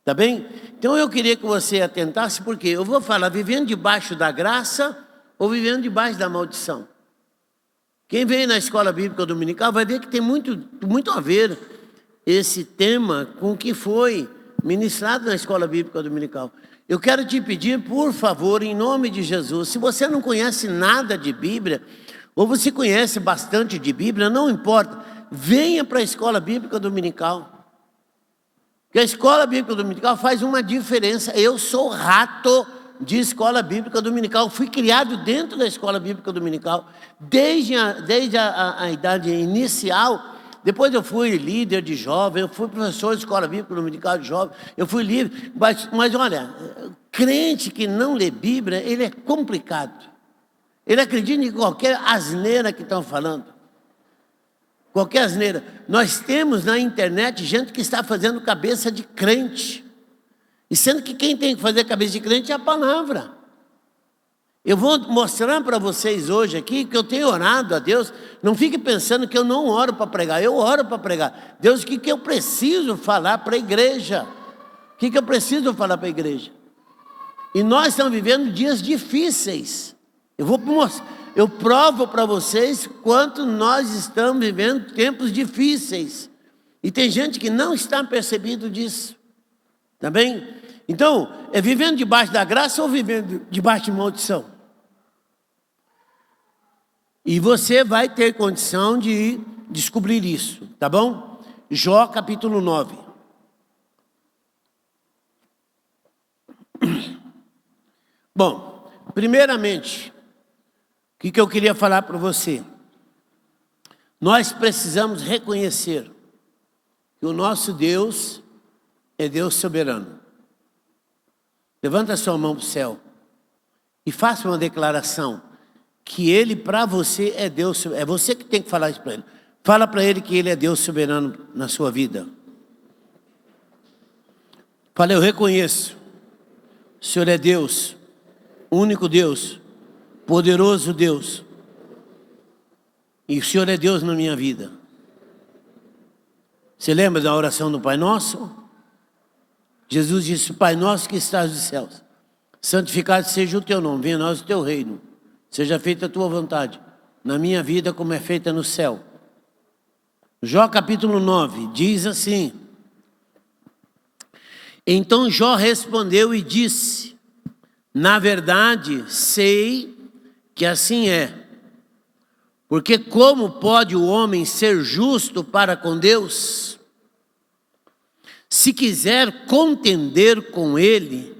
Tá bem? Então eu queria que você atentasse, porque eu vou falar vivendo debaixo da graça ou vivendo debaixo da maldição. Quem vem na escola bíblica dominical vai ver que tem muito a ver esse tema com o que foi ministrado na escola bíblica dominical. Eu quero te pedir, por favor, em nome de Jesus, se você não conhece nada de Bíblia, ou você conhece bastante de Bíblia, não importa, venha para a escola bíblica dominical. Porque a escola bíblica dominical faz uma diferença. Eu sou rato de escola bíblica dominical, fui criado dentro da escola bíblica dominical, desde a idade inicial. Depois eu fui líder de jovem, eu fui professor de escola bíblica dominical de jovem, eu fui líder, mas olha, crente que não lê Bíblia, ele é complicado. Ele acredita em qualquer asneira que estão falando. Qualquer asneira. Nós temos na internet gente que está fazendo cabeça de crente. E sendo que quem tem que fazer cabeça de crente é a palavra. Eu vou mostrar para vocês hoje aqui que eu tenho orado a Deus. Não fique pensando que eu não oro para pregar. Eu oro para pregar. Deus, o que eu preciso falar para a igreja? O que eu preciso falar para a igreja? E nós estamos vivendo dias difíceis. Eu provo para vocês quanto nós estamos vivendo tempos difíceis. E tem gente que não está percebendo disso. Tá bem? Então, é vivendo debaixo da graça ou vivendo debaixo de maldição? E você vai ter condição de descobrir isso, tá bom? Jó capítulo 9. Bom, primeiramente, o que eu queria falar para você? Nós precisamos reconhecer que o nosso Deus é Deus soberano. Levanta a sua mão para o céu e faça uma declaração que Ele para você é Deus soberano. É você que tem que falar isso para Ele. Fala para Ele que Ele é Deus soberano na sua vida. Fala, eu reconheço, o Senhor é Deus, único Deus, poderoso Deus, e o Senhor é Deus na minha vida. Você lembra da oração do Pai Nosso? Jesus disse, Pai Nosso que estás nos céus, santificado seja o teu nome, venha a nós o teu reino, seja feita a tua vontade, na minha vida como é feita no céu. Jó capítulo 9, diz assim, então Jó respondeu e disse, na verdade sei que assim é, porque como pode o homem ser justo para com Deus? Se quiser contender com ele,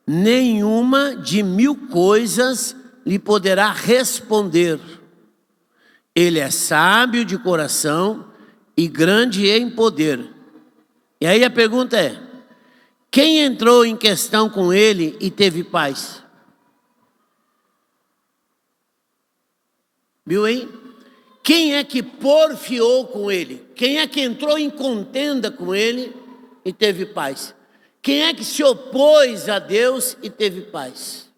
nenhuma de 1000 coisas lhe poderá responder. Ele é sábio de coração e grande em poder. E aí a pergunta é, quem entrou em questão com ele e teve paz? Viu aí? Quem é que porfiou com ele? Quem é que entrou em contenda com ele e teve paz? Quem é que se opôs a Deus e teve paz?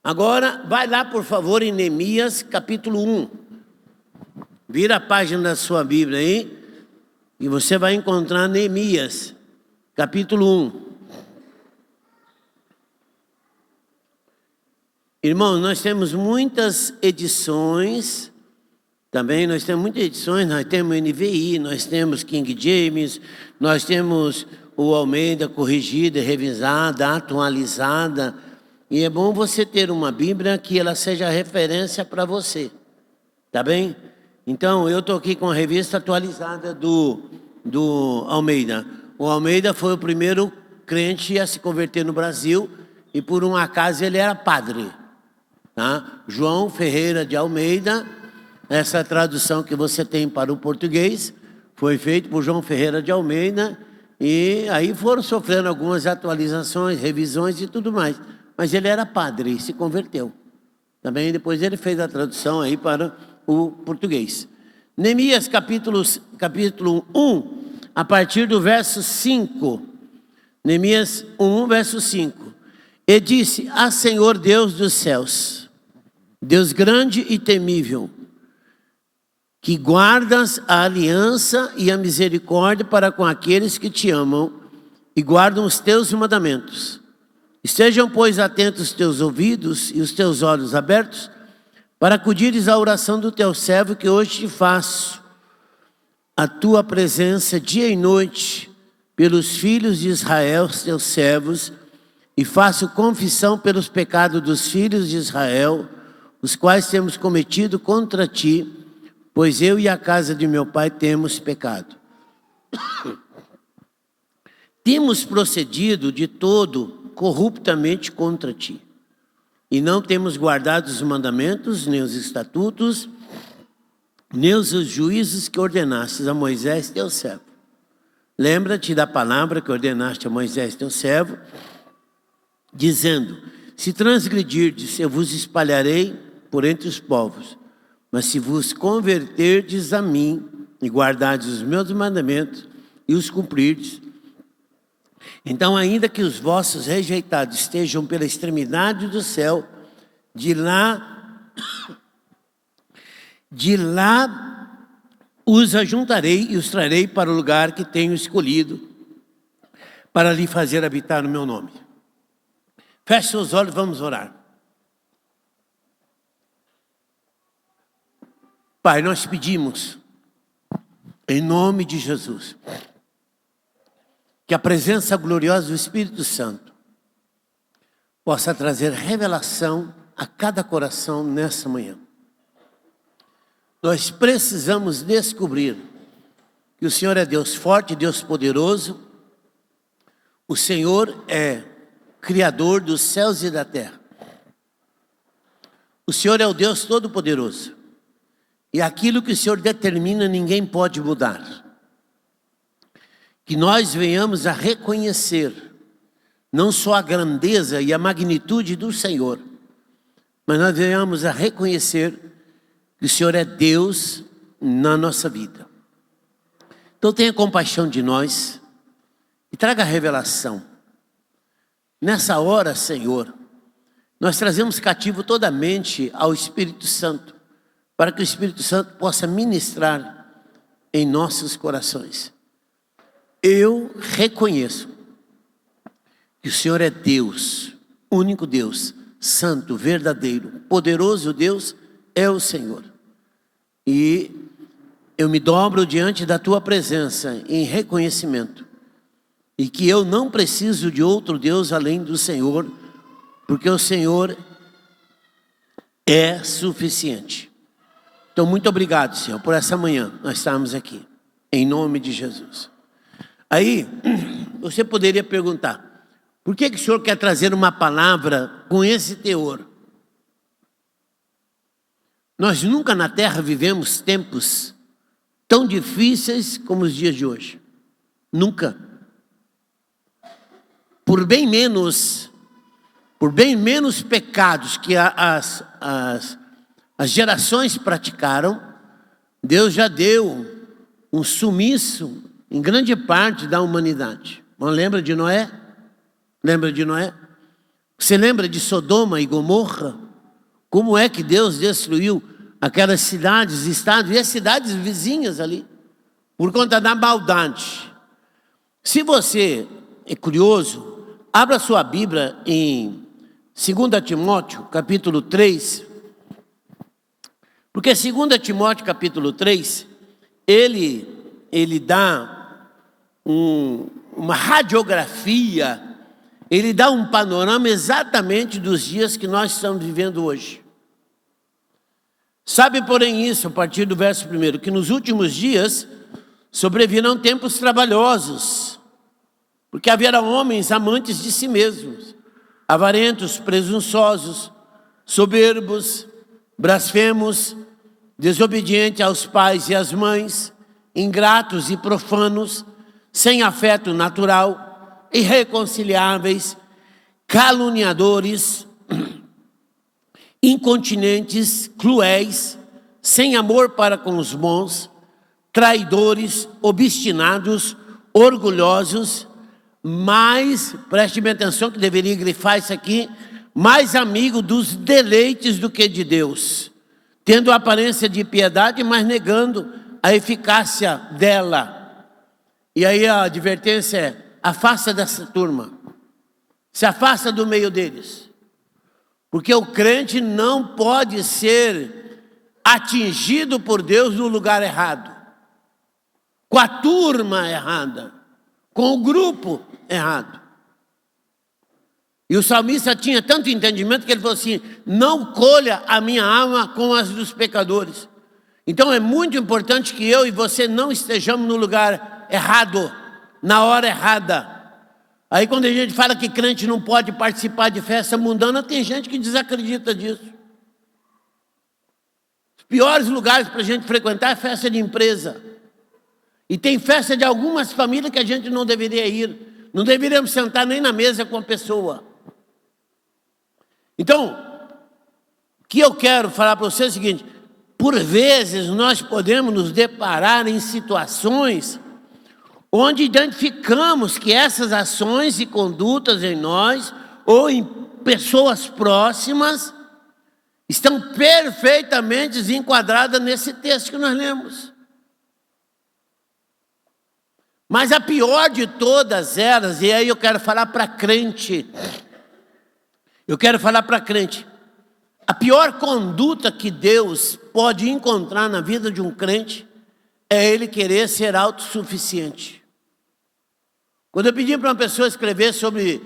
Agora, vai lá por favor em Neemias capítulo 1. Vira a página da sua Bíblia aí. E você vai encontrar Neemias capítulo 1. Irmãos, nós temos muitas edições, também nós temos muitas edições, nós temos NVI, nós temos King James, nós temos o Almeida corrigida, revisada, atualizada, e é bom você ter uma Bíblia que ela seja referência para você, tá bem? Então, eu estou aqui com a revista atualizada do Almeida. O Almeida foi o primeiro crente a se converter no Brasil, e por um acaso ele era padre. Tá? João Ferreira de Almeida, essa tradução que você tem para o português, foi feita por João Ferreira de Almeida, e aí foram sofrendo algumas atualizações, revisões e tudo mais. Mas ele era padre e se converteu. Também depois ele fez a tradução aí para o português. Neemias capítulo 1, a partir do verso 5. Neemias 1, verso 5. E disse, ah Senhor Deus dos céus, Deus grande e temível, que guardas a aliança e a misericórdia para com aqueles que te amam e guardam os teus mandamentos. Estejam, pois, atentos os teus ouvidos e os teus olhos abertos, para acudires à oração do teu servo, que hoje te faço a tua presença dia e noite, pelos filhos de Israel, teus servos, e faço confissão pelos pecados dos filhos de Israel, os quais temos cometido contra ti, pois eu e a casa de meu pai temos pecado. Temos procedido de todo corruptamente contra ti, e não temos guardado os mandamentos, nem os estatutos, nem os juízos que ordenastes a Moisés, teu servo. Lembra-te da palavra que ordenaste a Moisés, teu servo, dizendo: se transgredirdes, eu vos espalharei por entre os povos. Mas se vos converterdes a mim e guardardes os meus mandamentos e os cumprirdes, então, ainda que os vossos rejeitados estejam pela extremidade do céu, de lá os ajuntarei e os trarei para o lugar que tenho escolhido, para lhe fazer habitar o meu nome. Feche seus olhos, vamos orar. Pai, nós pedimos, em nome de Jesus, que a presença gloriosa do Espírito Santo possa trazer revelação a cada coração nessa manhã. Nós precisamos descobrir que o Senhor é Deus forte, Deus poderoso. O Senhor é Criador dos céus e da terra. O Senhor é o Deus Todo-Poderoso. E aquilo que o Senhor determina, ninguém pode mudar. Que nós venhamos a reconhecer não só a grandeza e a magnitude do Senhor, mas nós venhamos a reconhecer que o Senhor é Deus na nossa vida. Então tenha compaixão de nós e traga revelação. Nessa hora, Senhor, nós trazemos cativo toda a mente ao Espírito Santo, para que o Espírito Santo possa ministrar em nossos corações. Eu reconheço que o Senhor é Deus, único Deus, santo, verdadeiro, poderoso Deus é o Senhor. E eu me dobro diante da tua presença em reconhecimento. E que eu não preciso de outro Deus além do Senhor, porque o Senhor é suficiente. Então, muito obrigado, Senhor, por essa manhã nós estarmos aqui, em nome de Jesus. Aí, você poderia perguntar, por que o Senhor quer trazer uma palavra com esse teor? Nós nunca na terra vivemos tempos tão difíceis como os dias de hoje. Nunca. Por bem menos pecados que as gerações praticaram, Deus já deu um sumiço em grande parte da humanidade. Não lembra de Noé? Lembra de Noé? Você lembra de Sodoma e Gomorra? Como é que Deus destruiu aquelas cidades, estados e as cidades vizinhas ali? Por conta da maldade. Se você é curioso, abra sua Bíblia em 2 Timóteo, capítulo 3. Porque 2 Timóteo, capítulo 3, ele dá uma radiografia, ele dá um panorama exatamente dos dias que nós estamos vivendo hoje. Sabe, porém, isso, a partir do verso 1, que nos últimos dias sobrevirão tempos trabalhosos, porque haverá homens amantes de si mesmos, avarentos, presunçosos, soberbos, blasfemos, desobedientes aos pais e às mães, ingratos e profanos, sem afeto natural, irreconciliáveis, caluniadores, incontinentes, cruéis, sem amor para com os bons, traidores, obstinados, orgulhosos, mais, preste bem atenção que deveria grifar isso aqui, mais amigo dos deleites do que de Deus, tendo a aparência de piedade, mas negando a eficácia dela. E aí a advertência é: afasta dessa turma, se afasta do meio deles, porque o crente não pode ser atingido por Deus no lugar errado, com a turma errada, com o grupo errado. E o salmista tinha tanto entendimento que ele falou assim: não colha a minha alma com as dos pecadores. Então é muito importante que eu e você não estejamos no lugar errado, na hora errada. Aí quando a gente fala que crente não pode participar de festa mundana, tem gente que desacredita disso. Os piores lugares para a gente frequentar é festa de empresa. E tem festa de algumas famílias que a gente não deveria ir. Não deveríamos sentar nem na mesa com a pessoa. Então, o que eu quero falar para você é o seguinte: por vezes nós podemos nos deparar em situações onde identificamos que essas ações e condutas em nós ou em pessoas próximas estão perfeitamente enquadradas nesse texto que nós lemos. Mas a pior de todas elas, e aí eu quero falar para crente, a pior conduta que Deus pode encontrar na vida de um crente é ele querer ser autossuficiente. Quando eu pedi para uma pessoa escrever sobre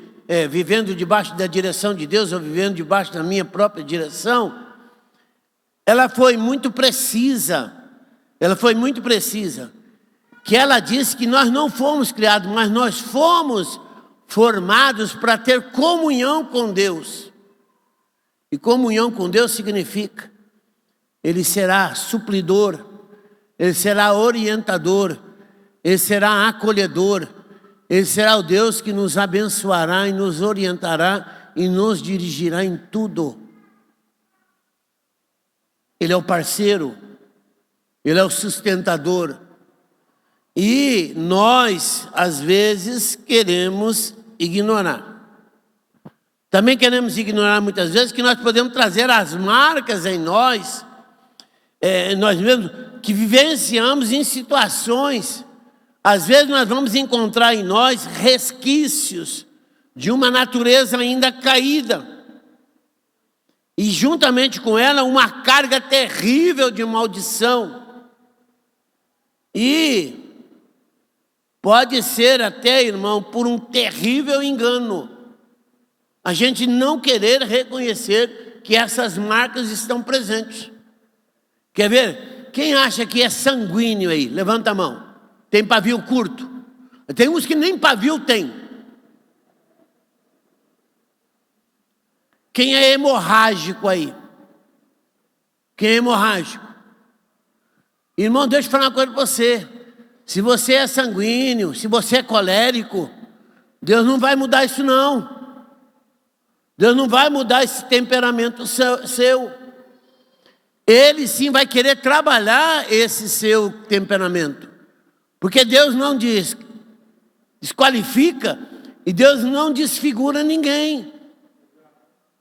vivendo debaixo da direção de Deus ou vivendo debaixo da minha própria direção, ela foi muito precisa, que ela disse que nós não fomos criados, mas nós fomos formados para ter comunhão com Deus. E comunhão com Deus significa: Ele será suplidor, Ele será orientador, Ele será acolhedor, Ele será o Deus que nos abençoará e nos orientará e nos dirigirá em tudo. Ele é o parceiro, Ele é o sustentador. E nós, às vezes, queremos ignorar. Também queremos ignorar muitas vezes que nós podemos trazer as marcas em nós, nós mesmos, que vivenciamos em situações. Às vezes nós vamos encontrar em nós resquícios de uma natureza ainda caída. E juntamente com ela uma carga terrível de maldição. E pode ser até, irmão, por um terrível engano, a gente não querer reconhecer que essas marcas estão presentes. Quer ver? Quem acha que é sanguíneo aí? Levanta a mão. Tem pavio curto. Tem uns que nem pavio tem. Quem é hemorrágico aí? Quem é hemorrágico? Irmão, deixa eu falar uma coisa para você. Se você é sanguíneo, se você é colérico, Deus não vai mudar isso não. Deus não vai mudar esse temperamento seu. Ele sim vai querer trabalhar esse seu temperamento. Porque Deus não desqualifica e Deus não desfigura ninguém.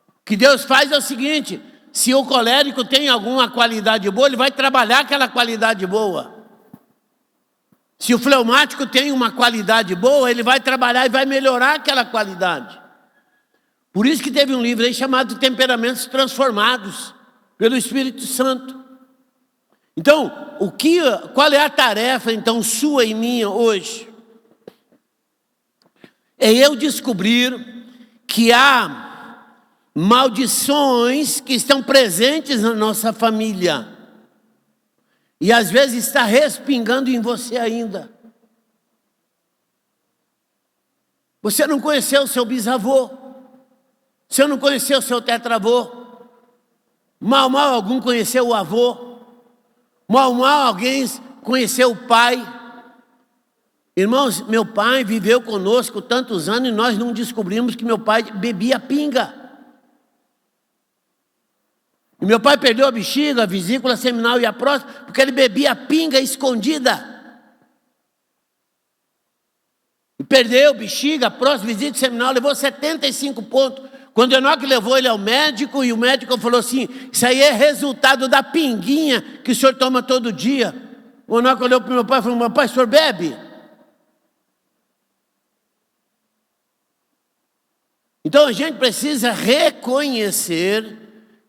O que Deus faz é o seguinte: se o colérico tem alguma qualidade boa, ele vai trabalhar aquela qualidade boa. Se o fleumático tem uma qualidade boa, ele vai trabalhar e vai melhorar aquela qualidade. Por isso que teve um livro aí chamado Temperamentos Transformados pelo Espírito Santo. Então, qual é a tarefa então sua e minha hoje? É eu descobrir que há maldições que estão presentes na nossa família. E às vezes está respingando em você ainda. Você não conheceu o seu bisavô. Você não conheceu o seu tetravô. Mal algum conheceu o avô. Mal alguém conheceu o pai. Irmãos, meu pai viveu conosco tantos anos e nós não descobrimos que meu pai bebia pinga. E meu pai perdeu a bexiga, a vesícula seminal e a próstata porque ele bebia pinga escondida. E perdeu bexiga, próstata, vesícula seminal, levou 75 pontos. Quando Enoque levou ele ao médico, e o médico falou assim: isso aí é resultado da pinguinha que o senhor toma todo dia. O Enoque olhou para o meu pai e falou: meu pai, o senhor bebe? Então a gente precisa reconhecer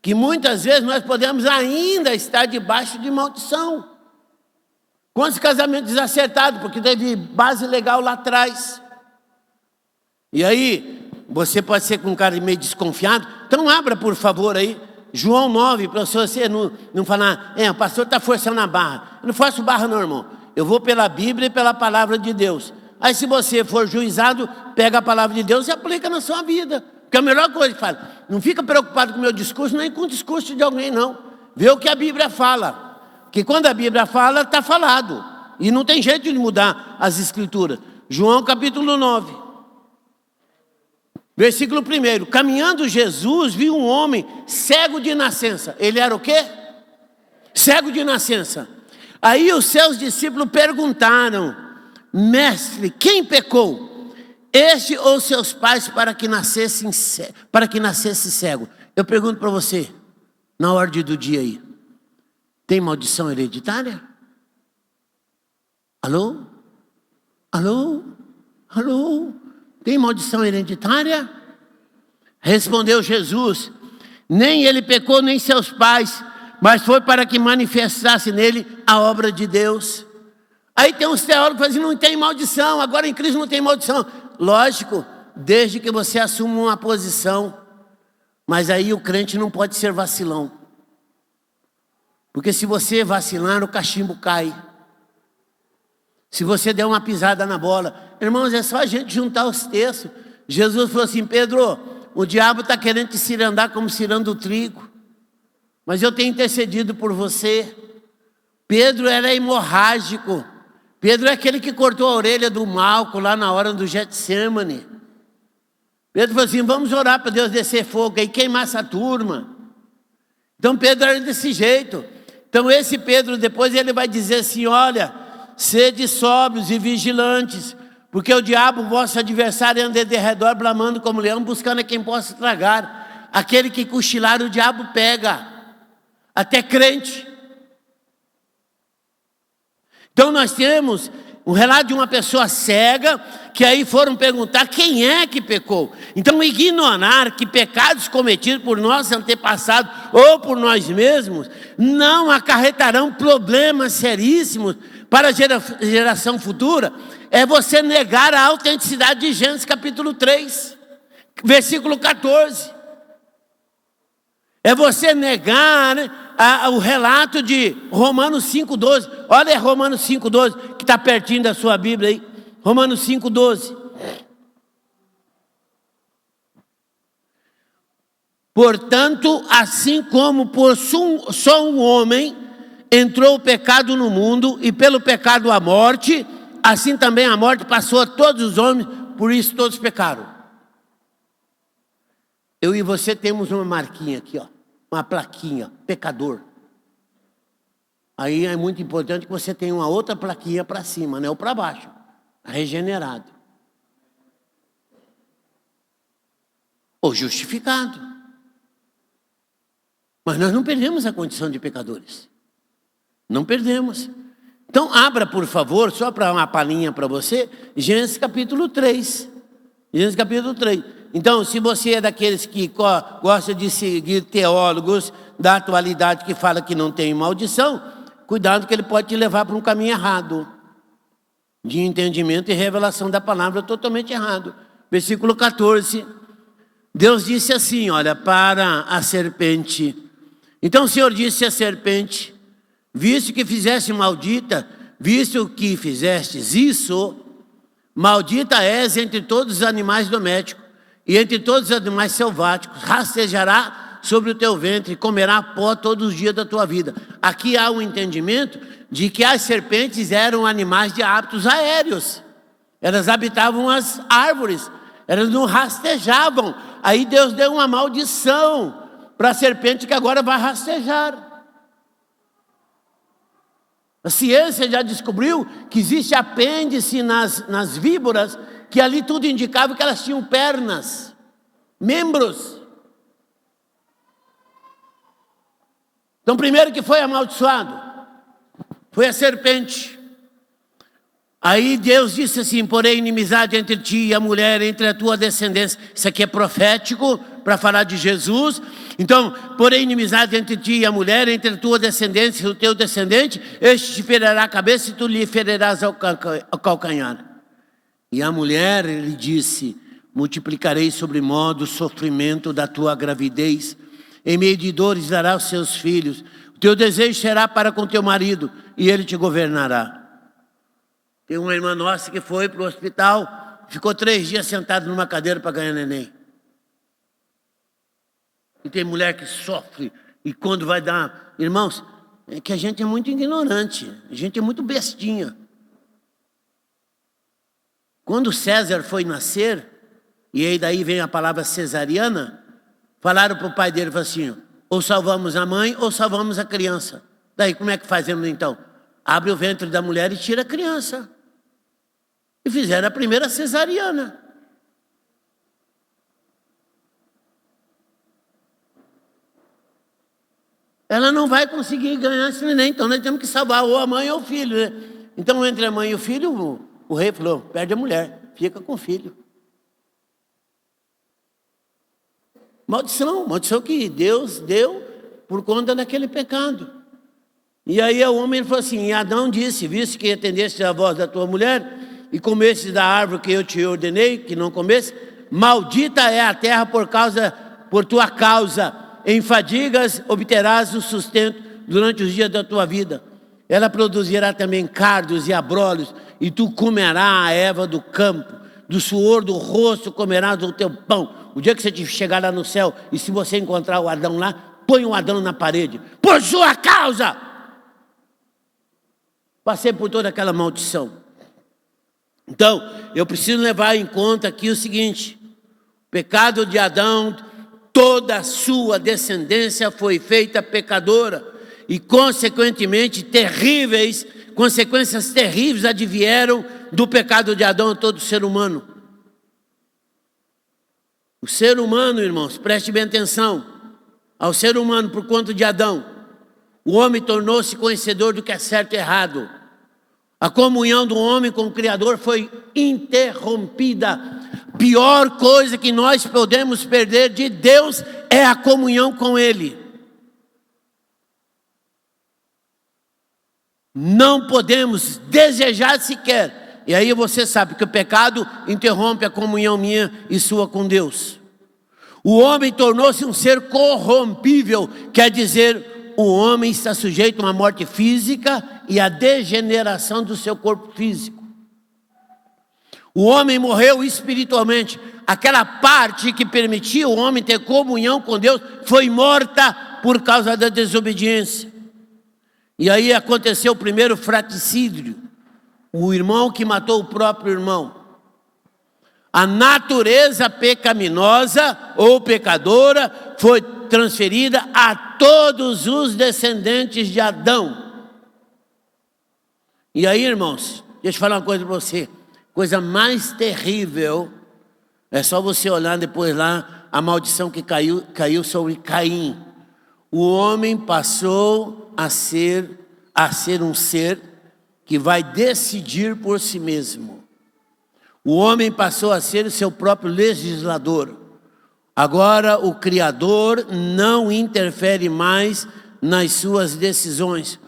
que muitas vezes nós podemos ainda estar debaixo de maldição. Quantos casamentos desacertados, porque teve base legal lá atrás. E aí, você pode ser com um cara meio desconfiado. Então abra, por favor, aí, João 9, para você não falar: o pastor está forçando a barra. Eu não forço barra não, irmão. Eu vou pela Bíblia e pela palavra de Deus. Aí se você for juizado, pega a palavra de Deus e aplica na sua vida. Porque a melhor coisa que fala, não fica preocupado com o meu discurso, nem com o discurso de alguém, não. Vê o que a Bíblia fala. Que quando a Bíblia fala, está falado. E não tem jeito de mudar as escrituras. João capítulo 9. Versículo 1. Caminhando Jesus, viu um homem cego de nascença. Ele era o quê? Cego de nascença. Aí os seus discípulos perguntaram: mestre, quem pecou? Este ou seus pais para que nascesse cego? Eu pergunto para você, na ordem do dia aí: tem maldição hereditária? Alô? Alô? Alô? Tem maldição hereditária? Respondeu Jesus: nem ele pecou, nem seus pais, mas foi para que manifestasse nele a obra de Deus. Aí tem uns teólogos que dizem: não tem maldição, agora em Cristo não tem maldição. Lógico, desde que você assuma uma posição. Mas aí o crente não pode ser vacilão. Porque se você vacilar, o cachimbo cai. Se você der uma pisada na bola. Irmãos, é só a gente juntar os textos. Jesus falou assim: Pedro, o diabo está querendo te cirandar como ciranda o trigo. Mas eu tenho intercedido por você. Pedro era hemorrágico. Pedro é aquele que cortou a orelha do Malco lá na hora do Getsemane. Pedro falou assim: vamos orar para Deus descer fogo e queimar essa turma. Então Pedro era desse jeito. Então esse Pedro depois ele vai dizer assim: olha, sede sóbrios e vigilantes, porque o diabo, vosso adversário, anda de redor bramando como leão, buscando a quem possa tragar. Aquele que cochilar o diabo pega, até crente. Então nós temos um relato de uma pessoa cega, que aí foram perguntar quem é que pecou. Então ignorar que pecados cometidos por nossos antepassados ou por nós mesmos não acarretarão problemas seríssimos para a geração futura, é você negar a autenticidade de Gênesis capítulo 3, versículo 14. É você negar o relato de Romanos 5,12. Olha Romanos 5,12, que está pertinho da sua Bíblia aí. Romanos 5,12. Portanto, assim como por só um homem entrou o pecado no mundo, e pelo pecado a morte, assim também a morte passou a todos os homens, por isso todos pecaram. Eu e você temos uma marquinha aqui, ó, uma plaquinha, pecador. Aí é muito importante que você tenha uma outra plaquinha para cima, né, ou para baixo, regenerado. Ou justificado. Mas nós não perdemos a condição de pecadores. Não perdemos. Então abra, por favor, só para uma palhinha para você, Gênesis capítulo 3. Gênesis capítulo 3. Então, se você é daqueles que gosta de seguir teólogos da atualidade que fala que não tem maldição, cuidado que ele pode te levar para um caminho errado, de entendimento e revelação da palavra totalmente errado. Versículo 14. Deus disse assim, olha, para a serpente. Então o Senhor disse à serpente: visto que fizeste maldita, visto que fizestes isso, maldita és entre todos os animais domésticos e entre todos os animais selváticos, rastejará sobre o teu ventre e comerá pó todos os dias da tua vida. Aqui há um entendimento de que as serpentes eram animais de hábitos aéreos. Elas habitavam as árvores, elas não rastejavam. Aí Deus deu uma maldição para a serpente que agora vai rastejar. A ciência já descobriu que existe apêndice nas víboras, que ali tudo indicava que elas tinham pernas, membros. Então, primeiro que foi amaldiçoado, foi a serpente. Aí Deus disse assim: porém inimizade entre ti e a mulher, entre a tua descendência. Isso aqui é profético para falar de Jesus. Então, porém inimizade entre ti e a mulher, entre a tua descendência e o teu descendente, este te ferirá a cabeça e tu lhe ferirás ao calcanhar. E a mulher lhe disse: multiplicarei sobremodo o sofrimento da tua gravidez, em meio de dores dará os seus filhos, o teu desejo será para com teu marido, e ele te governará. Tem uma irmã nossa que foi para o hospital, ficou 3 dias sentada numa cadeira para ganhar neném. E tem mulher que sofre, e quando vai dar... Irmãos, é que a gente é muito ignorante, a gente é muito bestinha. Quando César foi nascer, e aí daí vem a palavra cesariana, falaram para o pai dele assim: ou salvamos a mãe ou salvamos a criança. Daí como é que fazemos então? Abre o ventre da mulher e tira a criança. E fizeram a primeira cesariana. Ela não vai conseguir ganhar esse neném, então nós temos que salvar ou a mãe ou o filho, né? Então entre a mãe e o filho, o rei falou: perde a mulher, fica com o filho. Maldição que Deus deu por conta daquele pecado. E aí o homem falou assim: e Adão disse: visto que atendeste a voz da tua mulher e comestes da árvore que eu te ordenei que não comesse, maldita é a terra por tua causa, em fadigas obterás o sustento durante os dias da tua vida. Ela produzirá também cardos e abrolhos, e tu comerás a erva do campo, do suor do rosto comerás o teu pão. O dia que você chegar lá no céu, e se você encontrar o Adão lá, põe o Adão na parede, por sua causa passei por toda aquela maldição. Então, eu preciso levar em conta aqui o seguinte: o pecado de Adão, toda a sua descendência foi feita pecadora, e consequentemente consequências terríveis advieram do pecado de Adão a todo ser humano. O ser humano, irmãos, preste bem atenção, ao ser humano por conta de Adão, o homem tornou-se conhecedor do que é certo e errado. A comunhão do homem com o Criador foi interrompida. Pior coisa que nós podemos perder de Deus é a comunhão com Ele. Não podemos desejar sequer. E aí você sabe que o pecado interrompe a comunhão minha e sua com Deus. O homem tornou-se um ser corrompível, quer dizer, o homem está sujeito a uma morte física e a degeneração do seu corpo físico. O homem morreu espiritualmente. Aquela parte que permitia o homem ter comunhão com Deus foi morta por causa da desobediência. E aí aconteceu o primeiro fratricídio, o irmão que matou o próprio irmão. A natureza pecaminosa ou pecadora foi transferida a todos os descendentes de Adão. E aí, irmãos, deixa eu falar uma coisa para você. Coisa mais terrível, é só você olhar depois lá, a maldição que caiu sobre Caim. O homem passou a ser um ser que vai decidir por si mesmo. O homem passou a ser o seu próprio legislador. Agora o Criador não interfere mais nas suas decisões.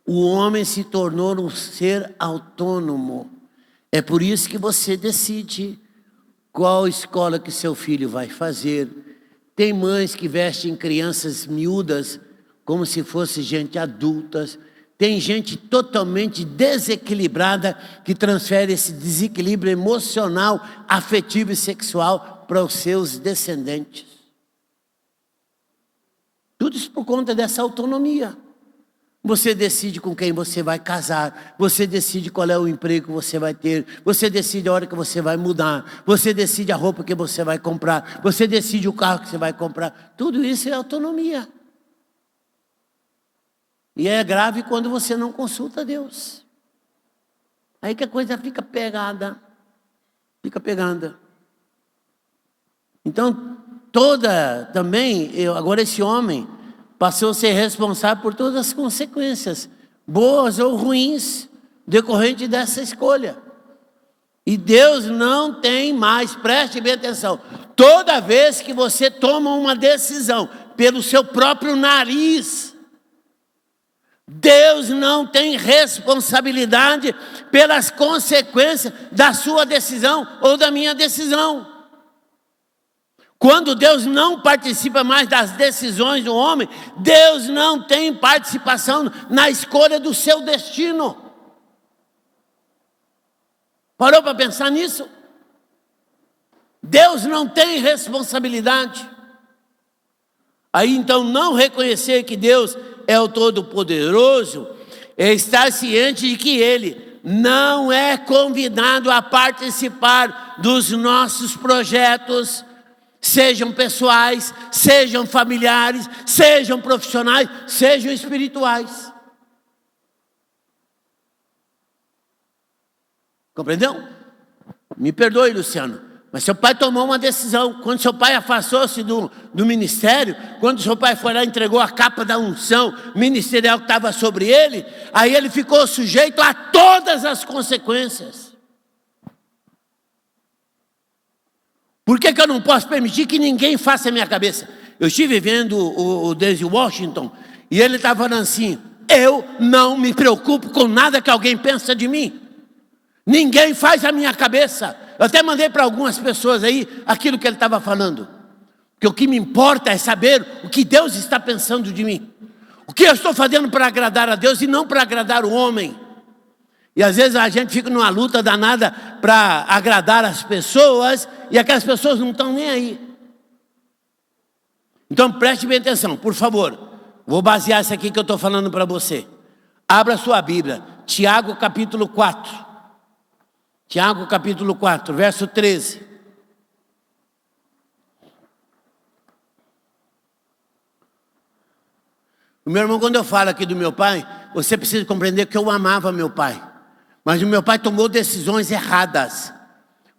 O homem se tornou um ser autônomo. É por isso que você decide qual escola que seu filho vai fazer. Tem mães que vestem crianças miúdas como se fossem gente adultas. Tem gente totalmente desequilibrada que transfere esse desequilíbrio emocional, afetivo e sexual para os seus descendentes. Tudo isso por conta dessa autonomia. Você decide com quem você vai casar, você decide qual é o emprego que você vai ter, você decide a hora que você vai mudar, você decide a roupa que você vai comprar, você decide o carro que você vai comprar. Tudo isso é autonomia. E é grave quando você não consulta Deus. Aí que a coisa fica pegada. Fica pegada. Então, agora esse homem, passou a ser responsável por todas as consequências, boas ou ruins, decorrente dessa escolha. E Deus não tem mais, preste bem atenção, toda vez que você toma uma decisão pelo seu próprio nariz, Deus não tem responsabilidade pelas consequências da sua decisão ou da minha decisão. Quando Deus não participa mais das decisões do homem, Deus não tem participação na escolha do seu destino. Parou para pensar nisso? Deus não tem responsabilidade. Aí então não reconhecer que Deus é o Todo-Poderoso é estar ciente de que Ele não é convidado a participar dos nossos projetos, sejam pessoais, sejam familiares, sejam profissionais, sejam espirituais. Compreendeu? Me perdoe, Luciano, mas seu pai tomou uma decisão. Quando seu pai afastou-se do ministério, quando seu pai foi lá e entregou a capa da unção ministerial que estava sobre ele, aí ele ficou sujeito a todas as consequências. Por que eu não posso permitir que ninguém faça a minha cabeça? Eu estive vendo o Denzel Washington e ele estava falando assim: eu não me preocupo com nada que alguém pensa de mim. Ninguém faz a minha cabeça. Eu até mandei para algumas pessoas aí aquilo que ele estava falando. Porque o que me importa é saber o que Deus está pensando de mim. O que eu estou fazendo para agradar a Deus e não para agradar o homem. E às vezes a gente fica numa luta danada para agradar as pessoas e aquelas pessoas não estão nem aí. Então preste bem atenção, por favor. Vou basear isso aqui que eu estou falando para você. Abra sua Bíblia, Tiago capítulo 4. Tiago capítulo 4, verso 13. O meu irmão, quando eu falo aqui do meu pai, você precisa compreender que eu amava meu pai. Mas o meu pai tomou decisões erradas.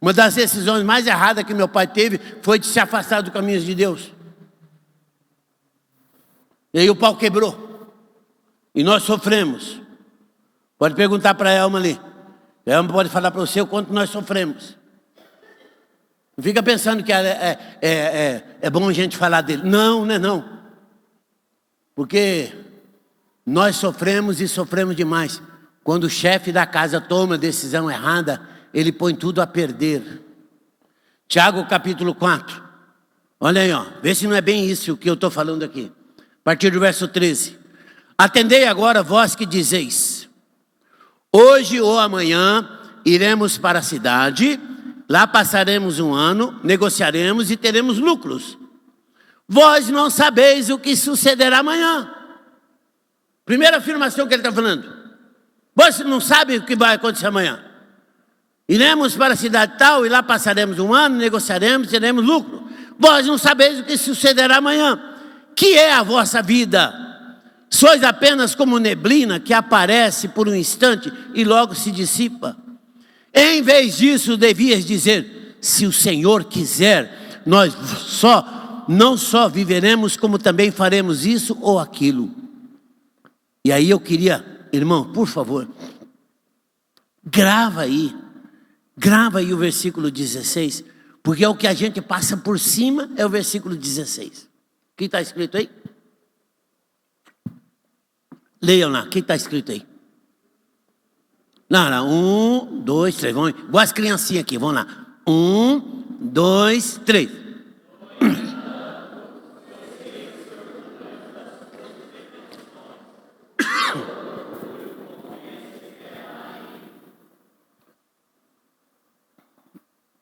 Uma das decisões mais erradas que meu pai teve foi de se afastar do caminho de Deus. E aí o pau quebrou. E nós sofremos. Pode perguntar para a Elma ali. A Elma pode falar para você o quanto nós sofremos. Não fica pensando que é bom a gente falar dele. Não, não é não. Porque nós sofremos e sofremos demais. Quando o chefe da casa toma a decisão errada, ele põe tudo a perder. Tiago capítulo 4. Olha aí, ó. Vê se não é bem isso que eu estou falando aqui. A partir do verso 13. Atendei agora vós que dizeis: hoje ou amanhã iremos para a cidade, lá passaremos um ano, negociaremos e teremos lucros. Vós não sabeis o que sucederá amanhã. Primeira afirmação que ele está falando. Você não sabe o que vai acontecer amanhã. Iremos para a cidade tal e lá passaremos um ano, negociaremos e teremos lucro. Vós não sabeis o que sucederá amanhã. Que é a vossa vida? Sois apenas como neblina que aparece por um instante e logo se dissipa. Em vez disso, devias dizer: se o Senhor quiser, nós não só viveremos, como também faremos isso ou aquilo. E aí eu queria, irmão, por favor, grava aí o versículo 16, porque é o que a gente passa por cima, é o versículo 16. O que está escrito aí? Leiam lá, o que está escrito aí? Não, 1, 2, 3, vamos, igual as criancinhas aqui, vamos lá. 1, 2, 3.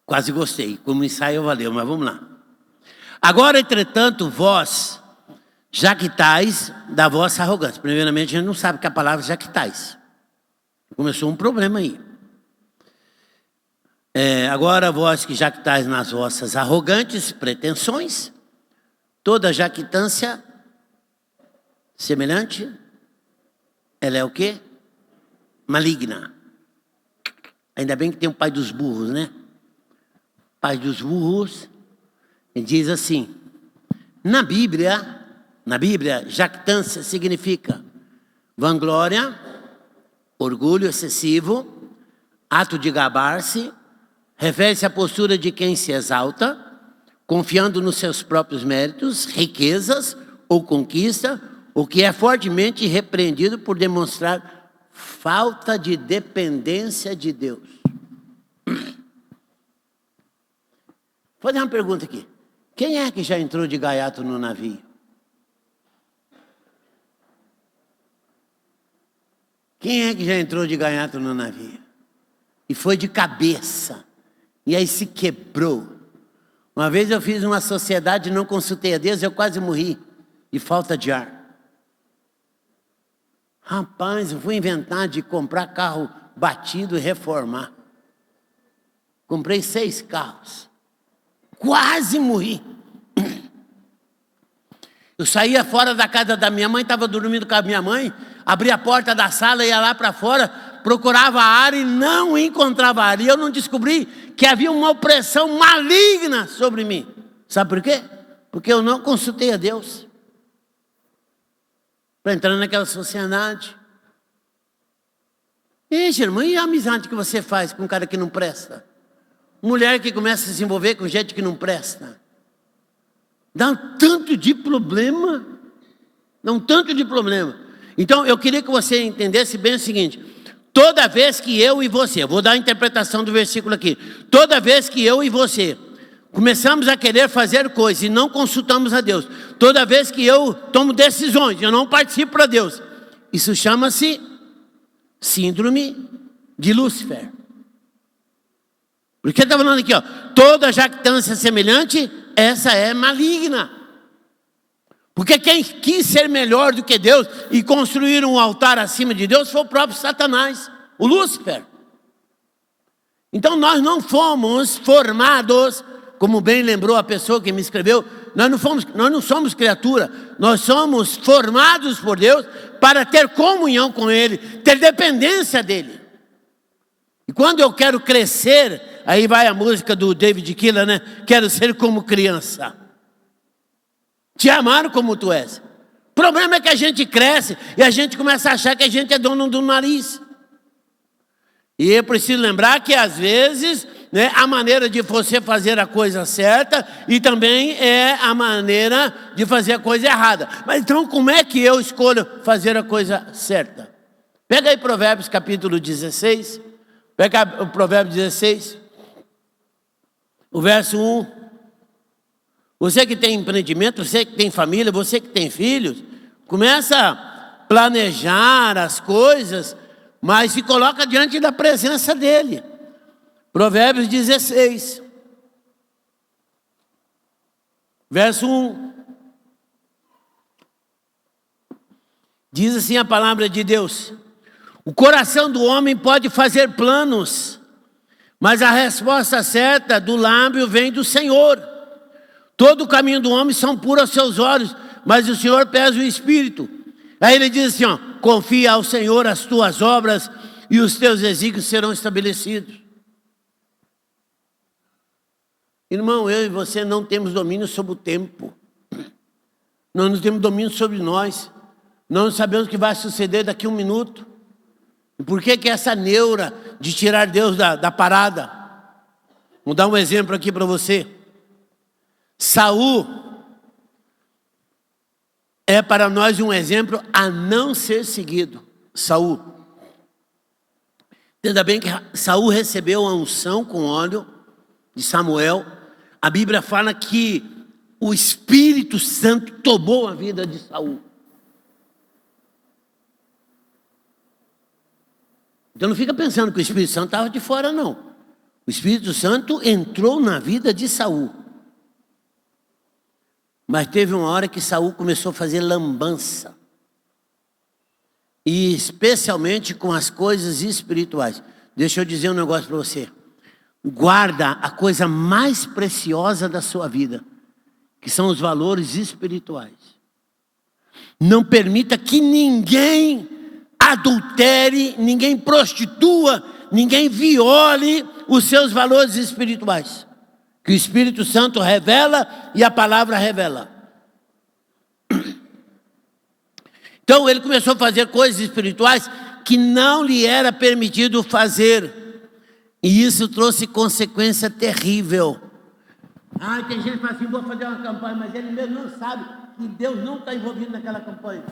Quase gostei, como ensaio valeu, mas vamos lá. Agora, entretanto, vós jactais da vossa arrogância. Primeiramente, a gente não sabe que a palavra jactais. Começou um problema aí. Agora, vós que jactais nas vossas arrogantes pretensões, toda jactância semelhante, ela é o quê? Maligna. Ainda bem que tem o pai dos burros, né? Pai dos burros, ele diz assim: na Bíblia Na Bíblia, jactância significa vanglória, orgulho excessivo, ato de gabar-se, refere-se à postura de quem se exalta, confiando nos seus próprios méritos, riquezas ou conquista, o que é fortemente repreendido por demonstrar falta de dependência de Deus. Vou fazer uma pergunta aqui. Quem é que já entrou de gaiato no navio? Quem é que já entrou de gaiato no navio? E foi de cabeça. E aí se quebrou. Uma vez eu fiz uma sociedade, não consultei a Deus, eu quase morri de falta de ar. Rapaz, eu fui inventar de comprar carro batido e reformar. Comprei 6 carros. Quase morri. Eu saía fora da casa da minha mãe, estava dormindo com a minha mãe, abria a porta da sala, ia lá para fora, procurava ar e não encontrava ar. E eu não descobri que havia uma opressão maligna sobre mim. Sabe por quê? Porque eu não consultei a Deus para entrar naquela sociedade. Ixi, irmão, e a amizade que você faz com um cara que não presta? Mulher que começa a se envolver com gente que não presta. Dá um tanto de problema. Dá um tanto de problema. Então, eu queria que você entendesse bem o seguinte. Toda vez que eu e você, eu vou dar a interpretação do versículo aqui. Toda vez que eu e você começamos a querer fazer coisas e não consultamos a Deus. Toda vez que eu tomo decisões, eu não participo para Deus. Isso chama-se síndrome de Lúcifer. Porque está falando aqui, ó, toda jactância semelhante, essa é maligna. Porque quem quis ser melhor do que Deus e construir um altar acima de Deus foi o próprio Satanás, o Lúcifer. Então nós não fomos formados, como bem lembrou a pessoa que me escreveu, nós não somos criatura, nós somos formados por Deus para ter comunhão com Ele, ter dependência dEle. E quando eu quero crescer, aí vai a música do David Keelan, né? Quero ser como criança. Te amar como tu és. O problema é que a gente cresce e a gente começa a achar que a gente é dono do nariz. E eu preciso lembrar que às vezes, né, a maneira de você fazer a coisa certa e também é a maneira de fazer a coisa errada. Mas então como é que eu escolho fazer a coisa certa? Pega aí Provérbios capítulo 16. Pega o Provérbio 16. O verso 1. Você que tem empreendimento, você que tem família, você que tem filhos, começa a planejar as coisas, mas se coloca diante da presença dele. Provérbios 16, verso 1. Diz assim a palavra de Deus: o coração do homem pode fazer planos, mas a resposta certa do lábio vem do Senhor. Todo o caminho do homem são puros aos seus olhos, mas o Senhor pesa o espírito. Aí ele diz assim, ó, confia ao Senhor as tuas obras e os teus desígnios serão estabelecidos. Irmão, eu e você não temos domínio sobre o tempo. Nós não temos domínio sobre nós. Nós não sabemos o que vai suceder daqui a 1 minuto. E por que essa neura de tirar Deus da parada? Vou dar um exemplo aqui para você. Saul é para nós um exemplo a não ser seguido. Saul. Entenda bem que Saul recebeu a unção com óleo de Samuel. A Bíblia fala que o Espírito Santo tomou a vida de Saul. Então não fica pensando que o Espírito Santo estava de fora, não. O Espírito Santo entrou na vida de Saul. Mas teve uma hora que Saul começou a fazer lambança. E especialmente com as coisas espirituais. Deixa eu dizer um negócio para você. Guarda a coisa mais preciosa da sua vida, que são os valores espirituais. Não permita que ninguém adultere, ninguém prostitua, ninguém viole os seus valores espirituais. Que o Espírito Santo revela e a palavra revela. Então ele começou a fazer coisas espirituais que não lhe era permitido fazer. E isso trouxe consequência terrível. Tem gente que fala assim, vou fazer uma campanha, mas ele mesmo não sabe que Deus não está envolvido naquela campanha.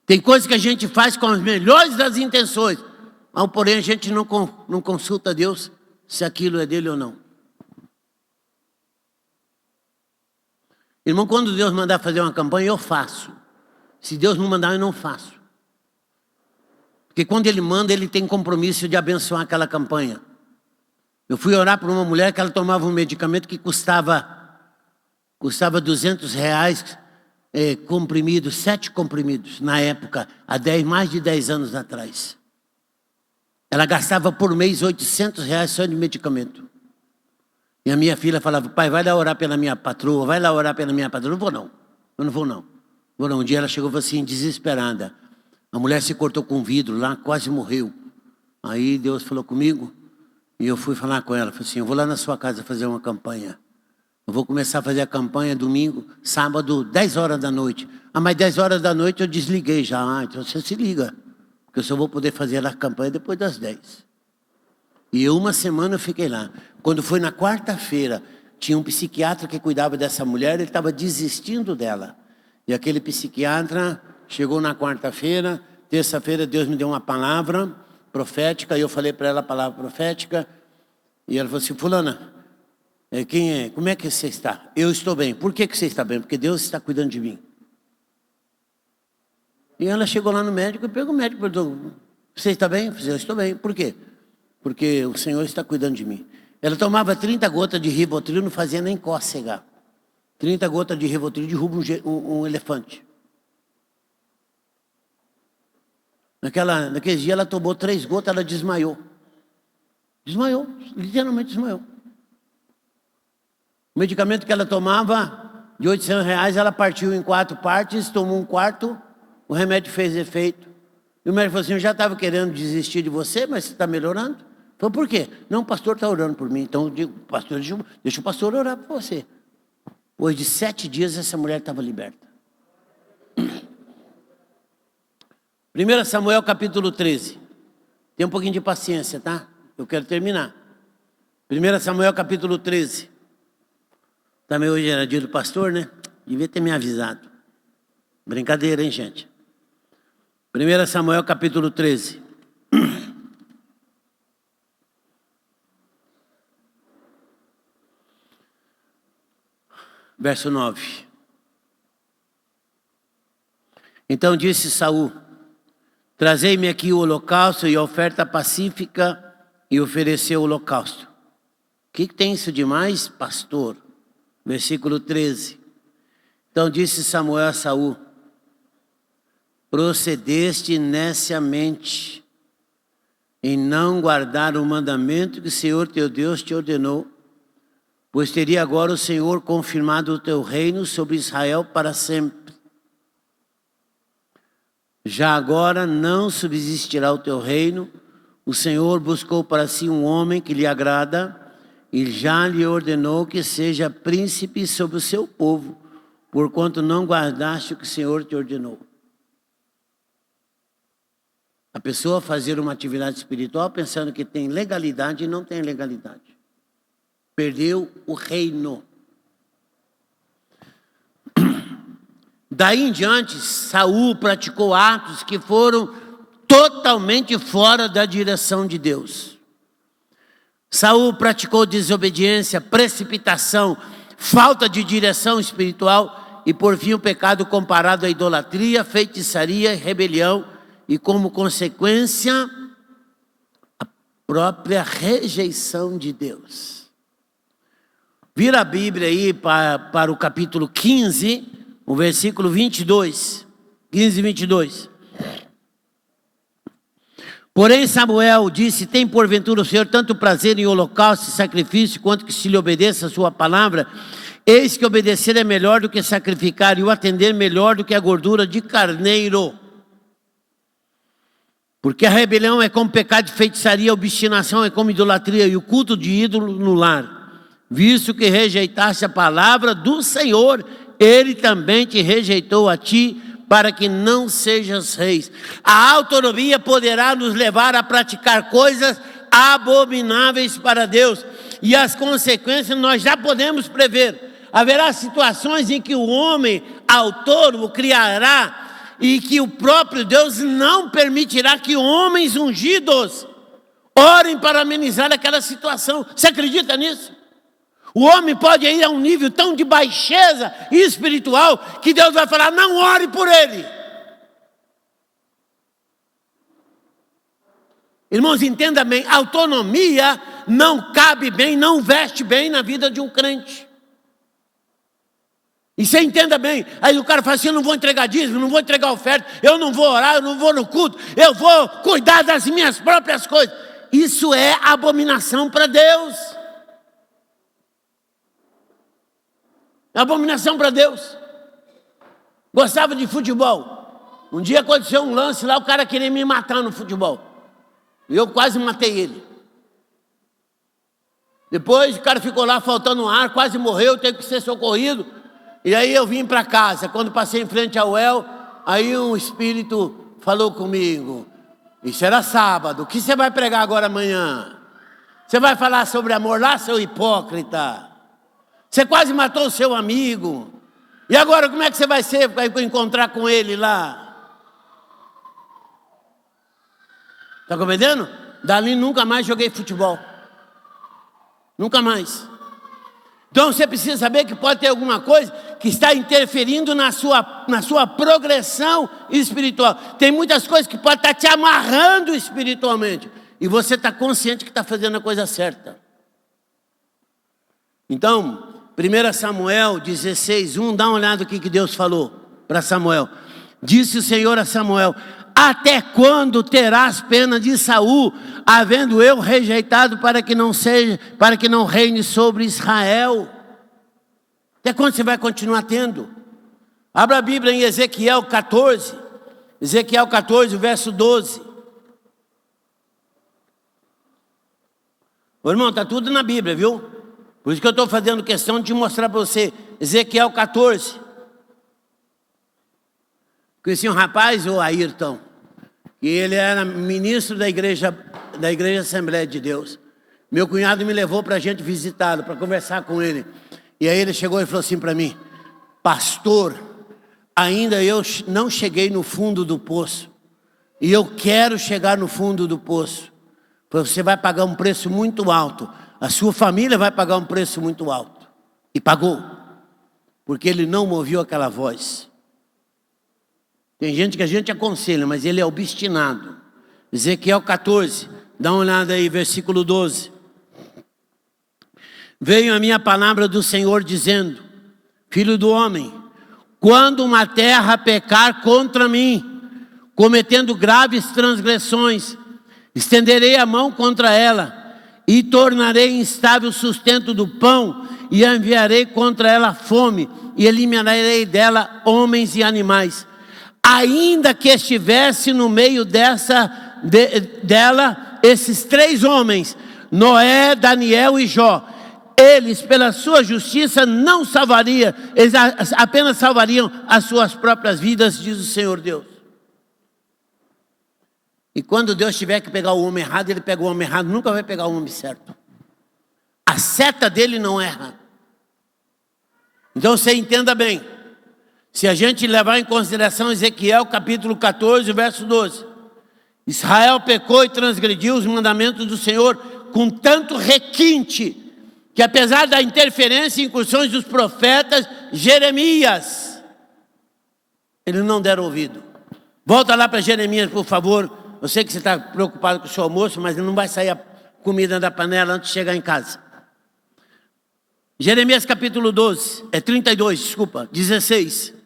Tem coisas que a gente faz com as melhores das intenções, mas porém a gente não consulta Deus se aquilo é dele ou não. Irmão, quando Deus mandar fazer uma campanha, eu faço. Se Deus não mandar, eu não faço. Porque quando Ele manda, Ele tem compromisso de abençoar aquela campanha. Eu fui orar por uma mulher que ela tomava um medicamento que custava R$200, comprimidos, 7 comprimidos, na época, há mais de 10 anos atrás. Ela gastava por mês R$800 só de medicamento. E a minha filha falava, pai, vai lá orar pela minha patroa, vai lá orar pela minha patroa. Eu não vou não. Um dia ela chegou assim, desesperada. A mulher se cortou com vidro lá, quase morreu. Aí Deus falou comigo, e eu fui falar com ela. Falei assim, eu vou lá na sua casa fazer uma campanha. Eu vou começar a fazer a campanha domingo, sábado, 10 horas da noite. Mas 10 horas da noite eu desliguei já. Então você se liga, porque eu só vou poder fazer a campanha depois das 10. E uma semana eu fiquei lá. Quando foi na quarta-feira, tinha um psiquiatra que cuidava dessa mulher, ele estava desistindo dela. E aquele psiquiatra chegou na quarta-feira, terça-feira Deus me deu uma palavra profética, e eu falei para ela a palavra profética, e ela falou assim, fulana, como é que você está? Eu estou bem. Por que você está bem? Porque Deus está cuidando de mim. E ela chegou lá no médico, o médico perguntou, você está bem? Eu falei, eu estou bem. Por quê? Porque o Senhor está cuidando de mim. Ela tomava 30 gotas de Rivotril, não fazia nem cócega. 30 gotas de Rivotril derruba um elefante. Naquele dia ela tomou 3 gotas, ela desmaiou. Desmaiou, literalmente desmaiou. O medicamento que ela tomava, de R$800, ela partiu em 4 partes, tomou um quarto, o remédio fez efeito. E o médico falou assim, eu já estava querendo desistir de você, mas você está melhorando. Falei, por quê? Não, o pastor está orando por mim. Então eu digo, pastor, deixa o pastor orar por você. Depois de 7 dias, essa mulher estava liberta. 1 Samuel capítulo 13. Tem um pouquinho de paciência, tá? Eu quero terminar. 1 Samuel capítulo 13. Também hoje era dia do pastor, né? Devia ter me avisado. Brincadeira, hein, gente? 1 Samuel capítulo 13. Verso 9. Então disse Saul, trazei-me aqui o holocausto e a oferta pacífica, e ofereceu o holocausto. O que tem isso de mais, pastor? Versículo 13. Então disse Samuel a Saul, procedeste neciamente em não guardar o mandamento que o Senhor teu Deus te ordenou, pois teria agora o Senhor confirmado o teu reino sobre Israel para sempre. Já agora não subsistirá o teu reino, o Senhor buscou para si um homem que lhe agrada, e já lhe ordenou que seja príncipe sobre o seu povo, porquanto não guardaste o que o Senhor te ordenou. A pessoa fazer uma atividade espiritual pensando que tem legalidade e não tem legalidade. Perdeu o reino. Daí em diante, Saul praticou atos que foram totalmente fora da direção de Deus. Saul praticou desobediência, precipitação, falta de direção espiritual e por fim o pecado comparado à idolatria, feitiçaria e rebelião e como consequência a própria rejeição de Deus. Vira a Bíblia aí para o capítulo 15, o versículo 22. 15 e 22. Porém Samuel disse, tem porventura o Senhor tanto prazer em holocausto e sacrifício, quanto que se lhe obedeça a sua palavra? Eis que obedecer é melhor do que sacrificar, e o atender melhor do que a gordura de carneiro. Porque a rebelião é como pecado de feitiçaria, a obstinação é como idolatria, e o culto de ídolo no lar. Visto que rejeitaste a palavra do Senhor, ele também te rejeitou a ti, para que não sejas reis. A autonomia poderá nos levar a praticar coisas abomináveis para Deus, e as consequências nós já podemos prever. Haverá situações em que o homem autônomo criará, e que o próprio Deus não permitirá que homens ungidos orem para amenizar aquela situação. Você acredita nisso? O homem pode ir a um nível tão de baixeza espiritual que Deus vai falar: não ore por ele. Irmãos, entenda bem, autonomia não cabe bem, não veste bem na vida de um crente. E você entenda bem, aí o cara fala assim: eu não vou entregar dízimo, não vou entregar oferta, eu não vou orar, eu não vou no culto, eu vou cuidar das minhas próprias coisas. Isso é abominação para Deus. É abominação para Deus. Gostava de futebol. Um dia aconteceu um lance lá, o cara queria me matar no futebol. E eu quase matei ele. Depois o cara ficou lá faltando ar, quase morreu, teve que ser socorrido. E aí eu vim para casa. Quando passei em frente ao El, aí um espírito falou comigo: isso era sábado, o que você vai pregar agora amanhã? Você vai falar sobre amor lá, seu hipócrita? Você quase matou o seu amigo. E agora como é que você vai ser para encontrar com ele lá? Está compreendendo? Dali nunca mais joguei futebol. Nunca mais. Então você precisa saber que pode ter alguma coisa que está interferindo na sua progressão espiritual. Tem muitas coisas que podem estar te amarrando espiritualmente. E você está consciente que está fazendo a coisa certa. Então, 1 Samuel 16:1, dá uma olhada no que Deus falou para Samuel. Disse o Senhor a Samuel: até quando terás pena de Saul, havendo eu rejeitado para que não reine sobre Israel? Até quando você vai continuar tendo? Abra a Bíblia em Ezequiel 14, Ezequiel 14, verso 12. Ô, irmão, está tudo na Bíblia, viu? Por isso que eu estou fazendo questão de te mostrar para você. Ezequiel 14. Conheci um rapaz, o Ayrton, e ele era ministro da igreja Assembleia de Deus. Meu cunhado me levou para a gente visitá-lo, para conversar com ele. E aí ele chegou e falou assim para mim: pastor, ainda eu não cheguei no fundo do poço. E eu quero chegar no fundo do poço. Você vai pagar um preço muito alto. A sua família vai pagar um preço muito alto. E pagou. Porque ele não ouviu aquela voz. Tem gente que a gente aconselha, mas ele é obstinado. Ezequiel 14, dá uma olhada aí, versículo 12. Veio a minha palavra do Senhor dizendo: filho do homem, quando uma terra pecar contra mim, cometendo graves transgressões, estenderei a mão contra ela, e tornarei instável o sustento do pão, e enviarei contra ela fome, e eliminarei dela homens e animais. Ainda que estivesse no meio dela esses 3 homens, Noé, Daniel e Jó, eles pela sua justiça não salvariam, eles apenas salvariam as suas próprias vidas, diz o Senhor Deus. E quando Deus tiver que pegar o homem errado, ele pega o homem errado, nunca vai pegar o homem certo. A seta dele não erra. Então você entenda bem. Se a gente levar em consideração Ezequiel capítulo 14, verso 12. Israel pecou e transgrediu os mandamentos do Senhor com tanto requinte, que apesar da interferência e incursões dos profetas, Jeremias, eles não deram ouvido. Volta lá para Jeremias, por favor. Eu sei que você está preocupado com o seu almoço, mas não vai sair a comida da panela antes de chegar em casa. Jeremias capítulo 16.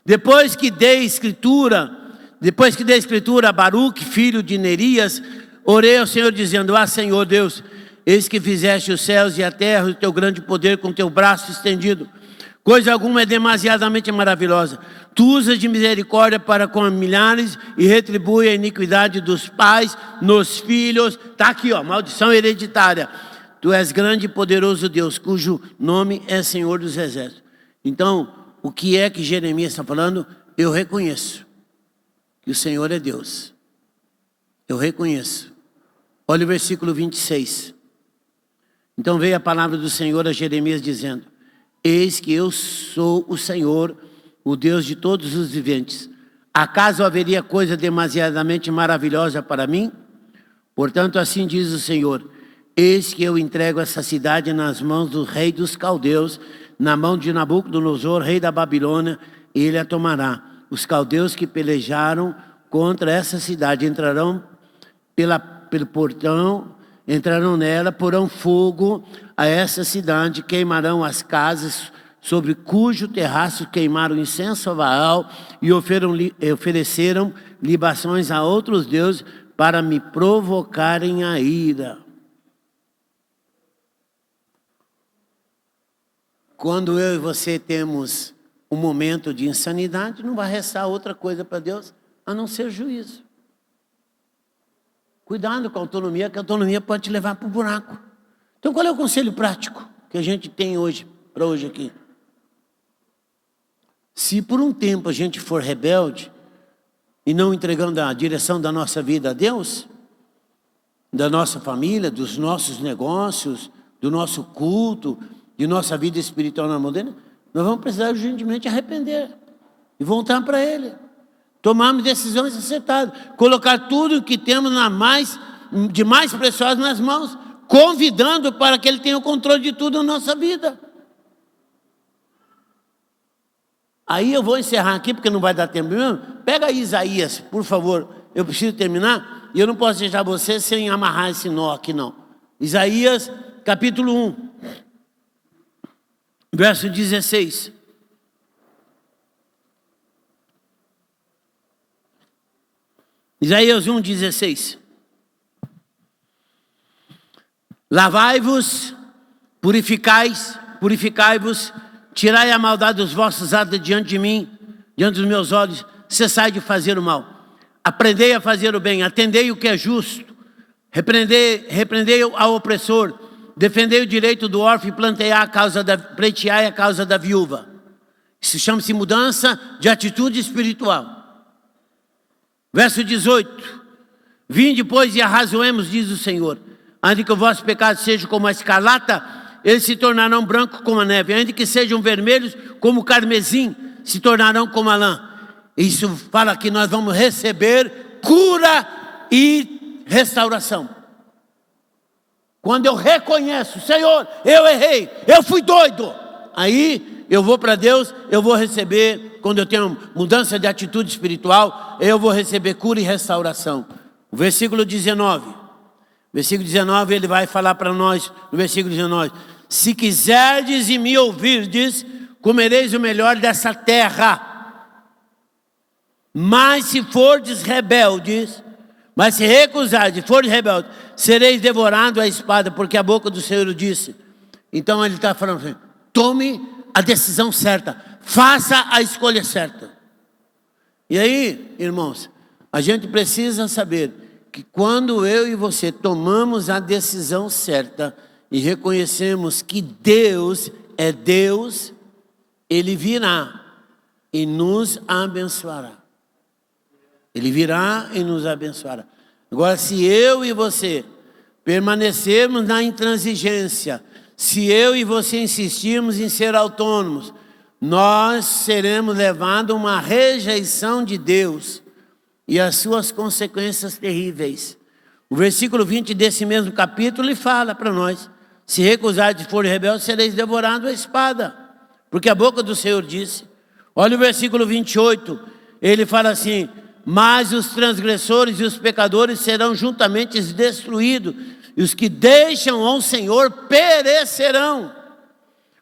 Depois que dei escritura a Baruque, filho de Nerias, orei ao Senhor dizendo: ah, Senhor Deus, eis que fizeste os céus e a terra e o teu grande poder com teu braço estendido. Coisa alguma é demasiadamente maravilhosa. Tu usas de misericórdia para com milhares e retribui a iniquidade dos pais nos filhos. Está aqui, ó, maldição hereditária. Tu és grande e poderoso Deus, cujo nome é Senhor dos Exércitos. Então, o que é que Jeremias está falando? Eu reconheço que o Senhor é Deus. Eu reconheço. Olha o versículo 26. Então veio a palavra do Senhor a Jeremias dizendo: eis que eu sou o Senhor, o Deus de todos os viventes. Acaso haveria coisa demasiadamente maravilhosa para mim? Portanto, assim diz o Senhor: eis que eu entrego essa cidade nas mãos do rei dos caldeus, na mão de Nabucodonosor, rei da Babilônia, e ele a tomará. Os caldeus que pelejaram contra essa cidade entrarão pelo portão, entrarão nela, porão fogo a essa cidade, queimarão as casas sobre cujo terraço queimaram incenso a Baal e ofereceram libações a outros deuses para me provocarem a ira. Quando eu e você temos um momento de insanidade, não vai restar outra coisa para Deus a não ser juízo. Cuidado com a autonomia, que a autonomia pode te levar para o buraco. Então, qual é o conselho prático que a gente tem hoje, para hoje aqui? Se por um tempo a gente for rebelde e não entregando a direção da nossa vida a Deus, da nossa família, dos nossos negócios, do nosso culto, de nossa vida espiritual na moderna, nós vamos precisar urgentemente arrepender e voltar para Ele. Tomarmos decisões acertadas, colocar tudo o que temos de mais precioso nas mãos, convidando para que Ele tenha o controle de tudo na nossa vida. Aí eu vou encerrar aqui, porque não vai dar tempo mesmo. Pega aí Isaías, por favor, eu preciso terminar, e eu não posso deixar você sem amarrar esse nó aqui não. Isaías, capítulo 1, verso 16. Isaías 1,16. Lavai-vos, purificai-vos, tirai a maldade dos vossos atos diante de mim, diante dos meus olhos, cessai de fazer o mal. Aprendei a fazer o bem, atendei o que é justo, repreendei ao opressor, defendei o direito do órfão e pleiteai a causa da viúva. Isso chama-se mudança de atitude espiritual. Verso 18. Vinde, pois, e arrazoemos, diz o Senhor. Ainda que o vosso pecado seja como a escarlata, eles se tornarão brancos como a neve. Ainda que sejam vermelhos como o carmesim, se tornarão como a lã. Isso fala que nós vamos receber cura e restauração. Quando eu reconheço, Senhor, eu errei, eu fui doido, aí eu vou para Deus, eu vou receber, quando eu tenho mudança de atitude espiritual, eu vou receber cura e restauração. O versículo 19. Versículo 19, ele vai falar para nós, no versículo 19: se quiserdes e me ouvirdes, comereis o melhor dessa terra. Mas se fordes rebeldes, mas se recusardes e fordes rebeldes, sereis devorados à espada, porque a boca do Senhor o disse. Então ele está falando assim: tome a decisão certa, faça a escolha certa. E aí, irmãos, a gente precisa saber que quando eu e você tomamos a decisão certa e reconhecemos que Deus é Deus, Ele virá e nos abençoará. Ele virá e nos abençoará. Agora, se eu e você permanecermos na intransigência, se eu e você insistirmos em ser autônomos, nós seremos levados a uma rejeição de Deus e as suas consequências terríveis. O versículo 20 desse mesmo capítulo ele fala para nós: se recusardes e forem rebeldes, sereis devorados à espada, porque a boca do Senhor disse. Olha o versículo 28, ele fala assim: mas os transgressores e os pecadores serão juntamente destruídos, e os que deixam ao Senhor perecerão.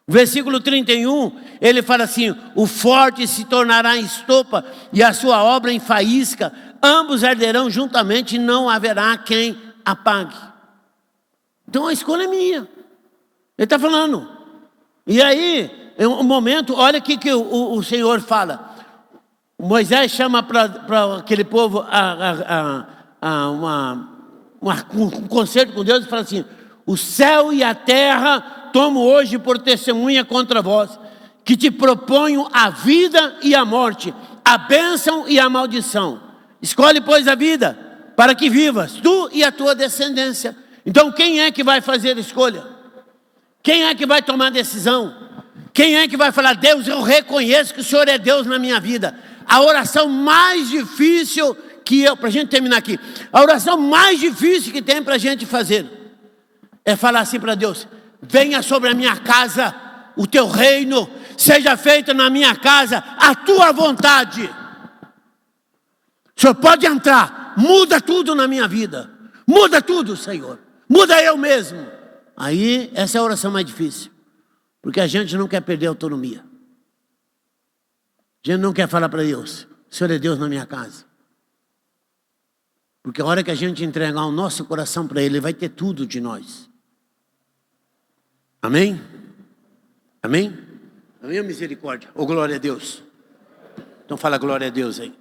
O versículo 31, ele fala assim: o forte se tornará em estopa e a sua obra em faísca, ambos arderão juntamente e não haverá quem apague. Então a escolha é minha. Ele está falando. E aí, um momento, olha aqui que o Senhor fala. Moisés chama para aquele povo um concerto com Deus e fala assim: o céu e a terra tomo hoje por testemunha contra vós, que te proponho a vida e a morte, a bênção e a maldição. Escolhe, pois, a vida, para que vivas, tu e a tua descendência. Então, quem é que vai fazer a escolha? Quem é que vai tomar a decisão? Quem é que vai falar, Deus, eu reconheço que o Senhor é Deus na minha vida? A oração mais difícil para a gente terminar aqui, a oração mais difícil que tem para a gente fazer, é falar assim para Deus, venha sobre a minha casa o teu reino, seja feita na minha casa a tua vontade. O Senhor pode entrar, muda tudo na minha vida, muda tudo, Senhor, muda eu mesmo. Aí, essa é a oração mais difícil, porque a gente não quer perder a autonomia. A gente não quer falar para Deus, o Senhor é Deus na minha casa. Porque a hora que a gente entregar o nosso coração para Ele, Ele vai ter tudo de nós. Amém? Amém? Amém ou misericórdia? Ou glória a Deus? Então fala glória a Deus aí.